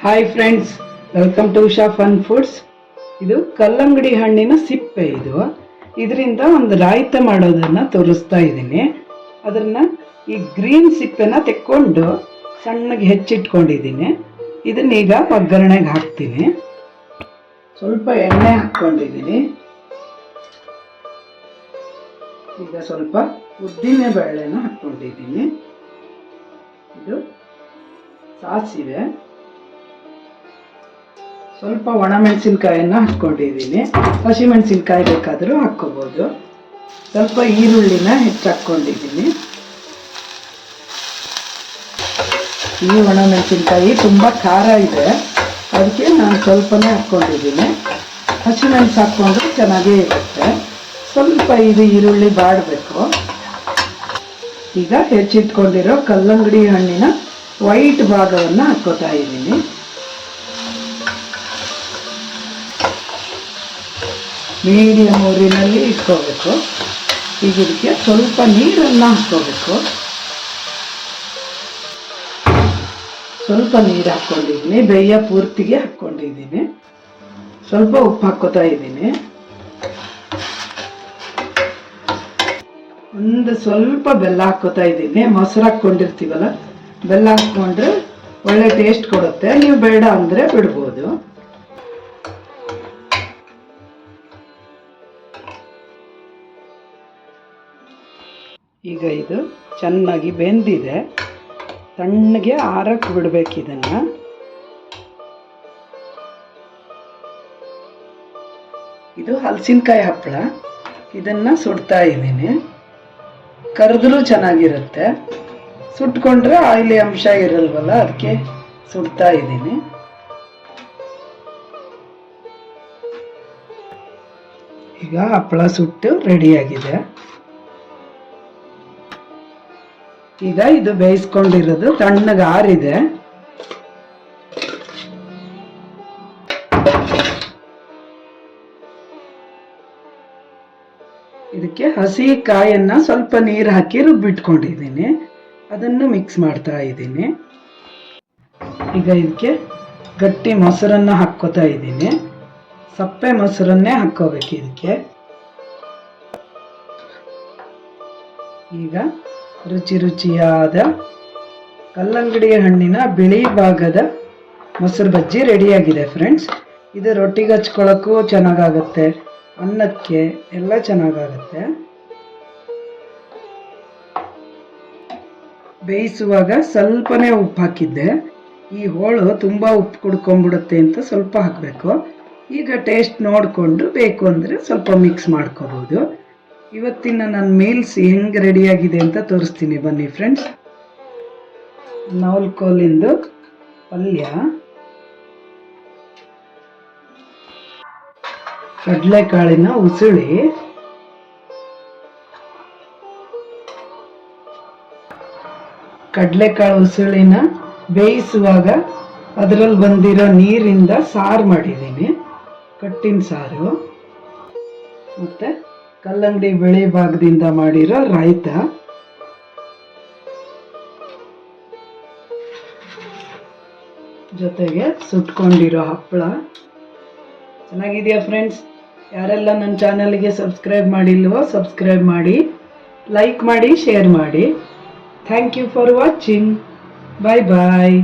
Hi friends, welcome to Usha fun foods. ಇದು ಕಲ್ಲಂಗಡಿ ಹಣ್ಣಿನ ಸಿಪ್ಪೆ. ಇದರಿಂದ ಒಂದು ರಾಯ್ತ ಮಾಡೋದನ್ನ ತೋರಿಸ್ತಾ ಇದ್ದೀನಿ. ಈ ಗ್ರೀನ್ ಸಿಪ್ಪೆನ ತೆಕ್ಕೊಂಡು ಸಣ್ಣಗೆ ಹೆಚ್ಚಿಟ್ಕೊಂಡಿದ್ದೀನಿ. ಇದನ್ನೀಗ ಒಗ್ಗರಣೆಗೆ ಹಾಕ್ತೀನಿ. ಸ್ವಲ್ಪ ಎಣ್ಣೆ ಹಾಕ್ಕೊಂಡಿದ್ದೀನಿ. ಈಗ ಸ್ವಲ್ಪ ಉದ್ದಿನ ಬೇಳೆನ ಹಾಕ್ಕೊಂಡಿದ್ದೀನಿ. ಇದು ಸಾಸಿವೆ, ಸ್ವಲ್ಪ ಒಣಮೆಣಸಿನ್ಕಾಯಿನ ಹಾಕ್ಕೊಂಡಿದ್ದೀನಿ. ಹಸಿಮೆಣಸಿನ್ಕಾಯಿ ಬೇಕಾದರೂ ಹಾಕ್ಕೋಬೋದು. ಸ್ವಲ್ಪ ಈರುಳ್ಳಿನ ಹೆಚ್ಚಾಕ್ಕೊಂಡಿದ್ದೀನಿ. ಈ ಒಣಮೆಣಸಿನ್ಕಾಯಿ ತುಂಬ ಖಾರ ಇದೆ, ಅದಕ್ಕೆ ನಾನು ಸ್ವಲ್ಪನೇ ಹಾಕ್ಕೊಂಡಿದ್ದೀನಿ. ಹಸಿಮೆಣಸು ಹಾಕ್ಕೊಂಡ್ರೆ ಚೆನ್ನಾಗೇ ಇರುತ್ತೆ. ಸ್ವಲ್ಪ ಇದು ಈರುಳ್ಳಿ ಬಾಡಬೇಕು. ಈಗ ಹೆಚ್ಚಿಟ್ಕೊಂಡಿರೋ ಕಲ್ಲಂಗಡಿ ಹಣ್ಣಿನ ವೈಟ್ ಭಾಗವನ್ನು ಹಾಕ್ಕೋತಾ ಇದ್ದೀನಿ. ಮೀಡಿಯಮ್ ಊರಿನಲ್ಲಿ ಇಟ್ಕೋಬೇಕು. ಈಗ ಇದಕ್ಕೆ ಸ್ವಲ್ಪ ನೀರನ್ನು ಹಾಕ್ಕೋಬೇಕು. ಸ್ವಲ್ಪ ನೀರು ಹಾಕ್ಕೊಂಡಿದ್ದೀನಿ. ಬೇಯ ಪೂರ್ತಿಗೆ ಹಾಕ್ಕೊಂಡಿದ್ದೀನಿ. ಸ್ವಲ್ಪ ಉಪ್ಪು ಹಾಕ್ಕೋತಾ ಇದ್ದೀನಿ. ಒಂದು ಸ್ವಲ್ಪ ಬೆಲ್ಲ ಹಾಕ್ಕೋತಾ ಇದ್ದೀನಿ. ಮೊಸರು ಹಾಕ್ಕೊಂಡಿರ್ತೀವಲ್ಲ, ಬೆಲ್ಲ ಹಾಕ್ಕೊಂಡ್ರೆ ಒಳ್ಳೆ ಟೇಸ್ಟ್ ಕೊಡುತ್ತೆ. ನೀವು ಬೇಡ ಅಂದರೆ ಬಿಡ್ಬೋದು. ಈಗ ಇದು ಚೆನ್ನಾಗಿ ಬೆಂದಿದೆ. ತಣ್ಣಗೆ ಆರಕ್ಕೆ ಬಿಡಬೇಕು ಇದನ್ನು. ಇದು ಹಲಸಿನಕಾಯಿ ಹಪ್ಪಳ. ಇದನ್ನು ಸುಡ್ತಾ ಇದ್ದೀನಿ. ಕರೆದ್ರೂ ಚೆನ್ನಾಗಿರುತ್ತೆ. ಸುಟ್ಕೊಂಡ್ರೆ ಆಯಿಲಿ ಅಂಶ ಇರಲ್ವಲ್ಲ, ಅದಕ್ಕೆ ಸುಡ್ತಾ ಇದ್ದೀನಿ. ಈಗ ಹಪ್ಪಳ ಸುಟ್ಟು ರೆಡಿಯಾಗಿದೆ. ಈಗ ಇದು ಬೇಯಿಸ್ಕೊಂಡಿರೋದು ತಣ್ಣಗೆ ಆರಿದೆ. ಇದಕ್ಕೆ ಹಸಿ ಕಾಯನ್ನ ಸ್ವಲ್ಪ ನೀರು ಹಾಕಿ ರುಬ್ಬಿಟ್ಕೊಂಡಿದ್ದೀನಿ. ಅದನ್ನು ಮಿಕ್ಸ್ ಮಾಡ್ತಾ ಇದ್ದೀನಿ. ಈಗ ಇದಕ್ಕೆ ಗಟ್ಟಿ ಮೊಸರನ್ನ ಹಾಕ್ಕೋತಾ ಇದ್ದೀನಿ. ಸಪ್ಪೆ ಮೊಸರನ್ನೇ ಹಾಕ್ಕೋಬೇಕು ಇದಕ್ಕೆ. ಈಗ ರುಚಿ ರುಚಿಯಾದ ಕಲ್ಲಂಗಡಿ ಹಣ್ಣಿನ ಬಿಳಿ ಭಾಗದ ಮೊಸರು ಬಜ್ಜಿ ರೆಡಿಯಾಗಿದೆ ಫ್ರೆಂಡ್ಸ್. ಇದು ರೊಟ್ಟಿಗೆ ಹಚ್ಕೊಳ್ಳೋಕ್ಕೂ ಚೆನ್ನಾಗಾಗುತ್ತೆ, ಅನ್ನಕ್ಕೆ ಎಲ್ಲ ಚೆನ್ನಾಗಾಗುತ್ತೆ. ಬೇಯಿಸುವಾಗ ಸ್ವಲ್ಪನೇ ಉಪ್ಪು ಹಾಕಿದ್ದೆ. ಈ ಹೋಳು ತುಂಬ ಉಪ್ಪು ಕುಡ್ಕೊಂಡ್ಬಿಡುತ್ತೆ ಅಂತ ಸ್ವಲ್ಪ ಹಾಕಬೇಕು. ಈಗ ಟೇಸ್ಟ್ ನೋಡಿಕೊಂಡು ಬೇಕು ಅಂದರೆ ಸ್ವಲ್ಪ ಮಿಕ್ಸ್ ಮಾಡ್ಕೋಬೋದು. ಇವತ್ತಿನ ನನ್ನ ಮೀಲ್ಸ್ ಹೆಂಗೆ ರೆಡಿಯಾಗಿದೆ ಅಂತ ತೋರಿಸ್ತೀನಿ ಬನ್ನಿ ಫ್ರೆಂಡ್ಸ್. ನವಲ್ಕೋಲಿಂದು ಪಲ್ಯ, ಕಡಲೆಕಾಳಿನ ಉಸುಳಿ, ಕಡಲೆಕಾಳು ಉಸುಳಿನ ಬೇಯಿಸುವಾಗ ಅದರಲ್ಲಿ ಬಂದಿರೋ ನೀರಿಂದ ಸಾರು ಮಾಡಿದ್ದೀನಿ. ಕಟ್ಟಿನ ಸಾರು, ಮತ್ತು ಕಲ್ಲಂಗಡಿ ಬಿಳಿ ಭಾಗದಿಂದ ಮಾಡಿರೋ ರಾಯ್ತ, ಜೊತೆಗೆ ಸುಟ್ಕೊಂಡಿರೋ ಹಪ್ಪಳ. ಚೆನ್ನಾಗಿದೆಯಾ ಫ್ರೆಂಡ್ಸ್? ಯಾರೆಲ್ಲ ನನ್ನ ಚಾನಲ್ಗೆ ಸಬ್ಸ್ಕ್ರೈಬ್ ಮಾಡಿಲ್ವೋ ಸಬ್ಸ್ಕ್ರೈಬ್ ಮಾಡಿ, ಲೈಕ್ ಮಾಡಿ, ಶೇರ್ ಮಾಡಿ. Thank you for watching. Bye bye.